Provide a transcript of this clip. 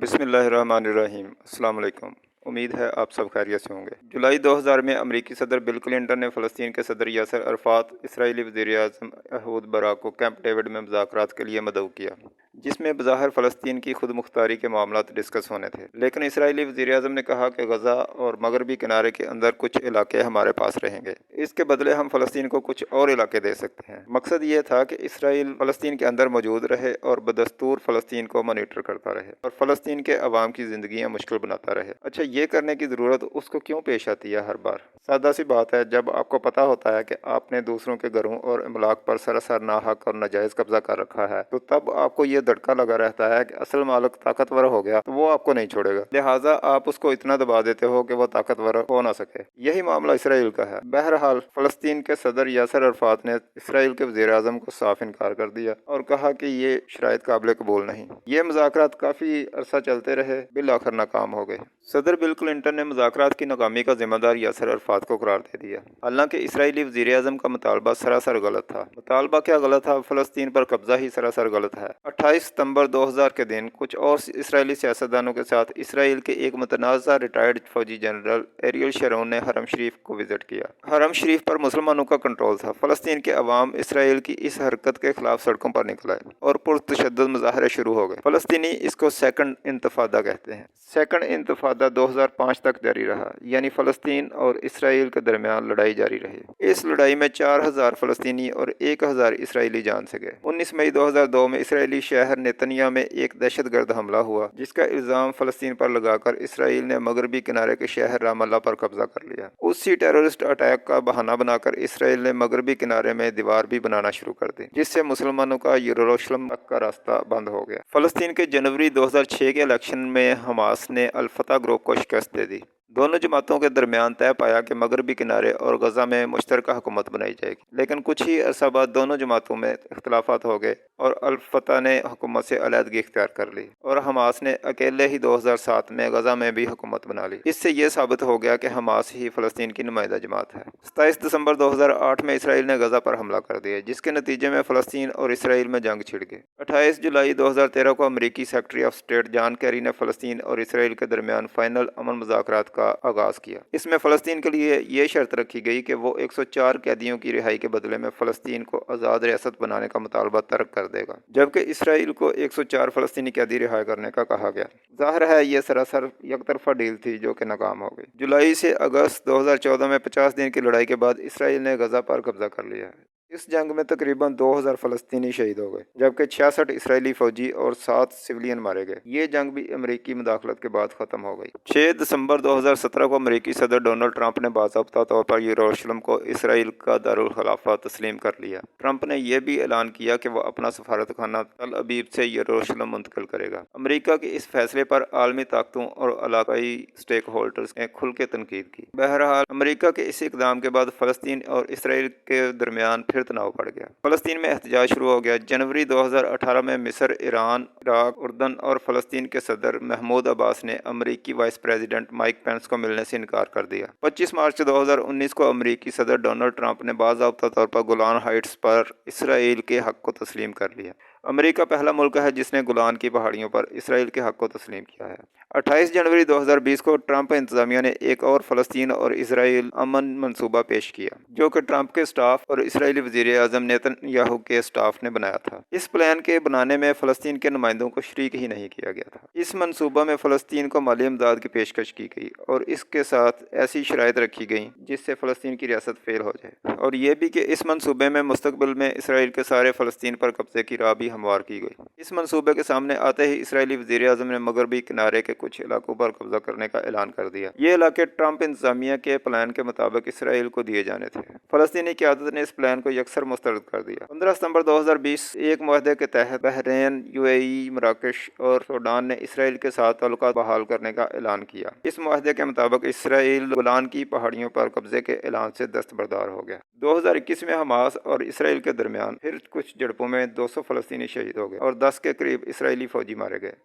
بسم اللہ الرحمن الرحیم۔ السلام علیکم۔ امید ہے آپ سب خیریت سے ہوں گے۔ جولائی 2000 میں امریکی صدر بل کلنٹن نے فلسطین کے صدر یاسر عرفات، اسرائیلی وزیر اعظم احود برا کو کیمپ ڈیوڈ میں مذاکرات کے لیے مدعو کیا، جس میں بظاہر فلسطین کی خود مختاری کے معاملات ڈسکس ہونے تھے، لیکن اسرائیلی وزیر اعظم نے کہا کہ غزہ اور مغربی کنارے کے اندر کچھ علاقے ہمارے پاس رہیں گے، اس کے بدلے ہم فلسطین کو کچھ اور علاقے دے سکتے ہیں۔ مقصد یہ تھا کہ اسرائیل فلسطین کے اندر موجود رہے اور بدستور فلسطین کو مانیٹر کرتا رہے اور فلسطین کے عوام کی زندگیاں مشکل بناتا رہے۔ اچھا، یہ کرنے کی ضرورت اس کو کیوں پیش آتی ہے ہر بار؟ سادہ سی بات ہے، جب آپ کو پتہ ہوتا ہے کہ آپ نے دوسروں کے گھروں اور املاک پر سراسر ناحق اور ناجائز قبضہ کر رکھا ہے، تو تب آپ کو یہ دھڑکا لگا رہتا ہے کہ اصل مالک طاقتور ہو گیا تو وہ آپ کو نہیں چھوڑے گا، لہٰذا آپ اس کو اتنا دبا دیتے ہو کہ وہ طاقتور ہو نہ سکے۔ یہی معاملہ اسرائیل کا ہے۔ بہرحال فلسطین کے صدر یاسر عرفات نے اسرائیل کے وزیر اعظم کو صاف انکار کر دیا اور کہا کہ یہ شرائط قابل قبول نہیں۔ یہ مذاکرات کافی عرصہ چلتے رہے، بالآخر ناکام ہو گئے۔ صدر بل کلنٹن نے مذاکرات کی ناکامی کا ذمہ دار یاسر عرفات کو قرار دے دیا، حالانکہ اسرائیلی وزیر اعظم کا مطالبہ سراسر غلط تھا۔ مطالبہ کیا غلط تھا؟ فلسطین پر قبضہ ہی سراسر غلط ہے۔ 28 ستمبر 2000 کے دن کچھ اور اسرائیلی سیاستدانوں کے ساتھ اسرائیل کے ایک متنازع ریٹائرڈ فوجی جنرل ایریل شرون نے حرم شریف کو وزٹ کیا۔ حرم شریف پر مسلمانوں کا کنٹرول تھا۔ فلسطین کے عوام اسرائیل کی اس حرکت کے خلاف سڑکوں پر نکل آئے اور پرتشدد مظاہرے شروع ہو گئے۔ فلسطینی اس کو سیکنڈ انتفاضہ کہتے ہیں۔ سیکنڈ انتفاضہ 2005 تک جاری رہا، یعنی فلسطین اور اسرائیل کے درمیان لڑائی جاری رہی۔ اس لڑائی میں 4000 فلسطینی اور 1000 اسرائیلی جان سے گئے۔ 19 مئی 2002 میں اسرائیلی شہر نیتنیاہ میں ایک دہشت گرد حملہ ہوا، جس کا الزام فلسطین پر لگا کر اسرائیل نے مغربی کنارے کے شہر رام اللہ پر قبضہ کر لیا۔ اسی ٹیررسٹ اٹیک کا بہانہ بنا کر اسرائیل نے مغربی کنارے میں دیوار بھی بنانا شروع کر دی، جس سے مسلمانوں کا یروشلم تک کا راستہ بند ہو گیا۔ فلسطین کے جنوری 2006 کے الیکشن میں حماس نے الفتح گروپ کو شکست دے دی۔ دونوں جماعتوں کے درمیان طے پایا کہ مغربی کنارے اور غزہ میں مشترکہ حکومت بنائی جائے گی، لیکن کچھ ہی عرصہ بعد دونوں جماعتوں میں اختلافات ہو گئے اور الفتح نے حکومت سے علیحدگی اختیار کر لی اور حماس نے اکیلے ہی 2007 میں غزہ میں بھی حکومت بنا لی۔ اس سے یہ ثابت ہو گیا کہ حماس ہی فلسطین کی نمائندہ جماعت ہے۔ 27 دسمبر 2008 میں اسرائیل نے غزہ پر حملہ کر دیا، جس کے نتیجے میں فلسطین اور اسرائیل میں جنگ چھڑ گئی۔ 28 جولائی 2013 کو امریکی secretary of state John Kerry نے فلسطین اور اسرائیل کے درمیان فائنل امن مذاکرات کا آغاز کیا۔ اس میں فلسطین کے لیے یہ شرط رکھی گئی کہ وہ 104 قیدیوں کی رہائی کے بدلے میں فلسطین کو آزاد ریاست بنانے کا مطالبہ ترک کر دے گا، جبکہ اسرائیل کو 104 فلسطینی قیدی رہا کرنے کا کہا گیا۔ ظاہر ہے یہ سراسر یک طرفہ ڈیل تھی جو کہ ناکام ہو گئی۔ جولائی سے اگست 2014 میں 50 دن کی لڑائی کے بعد اسرائیل نے غزہ پر قبضہ کر لیا ہے۔ اس جنگ میں تقریباً 2000 فلسطینی شہید ہو گئے، جبکہ 66 اسرائیلی فوجی اور 7 سویلین مارے گئے۔ یہ جنگ بھی امریکی مداخلت کے بعد ختم ہو گئی۔ 6 دسمبر 2017 کو امریکی صدر ڈونلڈ ٹرمپ نے باضابطہ طور پر یروشلم کو اسرائیل کا دارالخلافہ تسلیم کر لیا۔ ٹرمپ نے یہ بھی اعلان کیا کہ وہ اپنا سفارت خانہ تل ابیب سے یروشلم منتقل کرے گا۔ امریکہ کے اس فیصلے پر عالمی طاقتوں اور علاقائی اسٹیک ہولڈرز نے کھل کے تنقید کی۔ بہرحال امریکہ کے اس اقدام کے بعد فلسطین اور اسرائیل کے درمیان پھر تناؤ بڑھ گیا۔ فلسطین میں احتجاج شروع ہو گیا۔ جنوری 2018 میں مصر، ایران، عراق، اردن اور فلسطین کے صدر محمود عباس نے امریکی وائس پریزیڈنٹ مائک پینس کو ملنے سے انکار کر دیا۔ 25 مارچ 2019 کو امریکی صدر ڈونلڈ ٹرمپ نے باضابطہ طور پر گولان ہائٹس پر اسرائیل کے حق کو تسلیم کر لیا۔ امریکہ پہلا ملک ہے جس نے گولان کی پہاڑیوں پر اسرائیل کے حق کو تسلیم کیا ہے۔ 28 جنوری 2020 کو ٹرمپ انتظامیہ نے ایک اور فلسطین اور اسرائیل امن منصوبہ پیش کیا، جو کہ ٹرمپ کے سٹاف اور اسرائیلی وزیر اعظم نیتن یاہو کے سٹاف نے بنایا تھا۔ اس پلان کے بنانے میں فلسطین کے نمائندوں کو شریک ہی نہیں کیا گیا تھا۔ اس منصوبہ میں فلسطین کو مالی امداد کی پیشکش کی گئی اور اس کے ساتھ ایسی شرائط رکھی گئیں جس سے فلسطین کی ریاست فیل ہو جائے، اور یہ بھی کہ اس منصوبے میں مستقبل میں اسرائیل کے سارے فلسطین پر قبضے کی راہ بھی ہموار کی گئی۔ اس منصوبے کے سامنے آتے ہی اسرائیلی وزیر اعظم نے مغربی کنارے کے کچھ علاقوں پر قبضہ کرنے کا اعلان کر دیا۔ یہ علاقے ٹرمپ انتظامیہ کے پلان کے مطابق اسرائیل کو دیے جانے تھے۔ فلسطینی قیادت نے اس پلان کو یکسر مسترد کر دیا۔ 15 ستمبر 2020 ایک معاہدے کے تحت بحرین، UAE، مراکش اور سوڈان نے اسرائیل کے ساتھ تعلقات بحال کرنے کا اعلان کیا۔ اس معاہدے کے مطابق اسرائیل گولان کی پہاڑیوں پر قبضے کے اعلان سے دستبردار ہو گیا۔ 2021 میں حماس اور اسرائیل کے درمیان پھر کچھ جھڑپوں میں 200 فلسطینی شہید ہو گئے اور 10 کے قریب اسرائیلی فوجی مارے گئے۔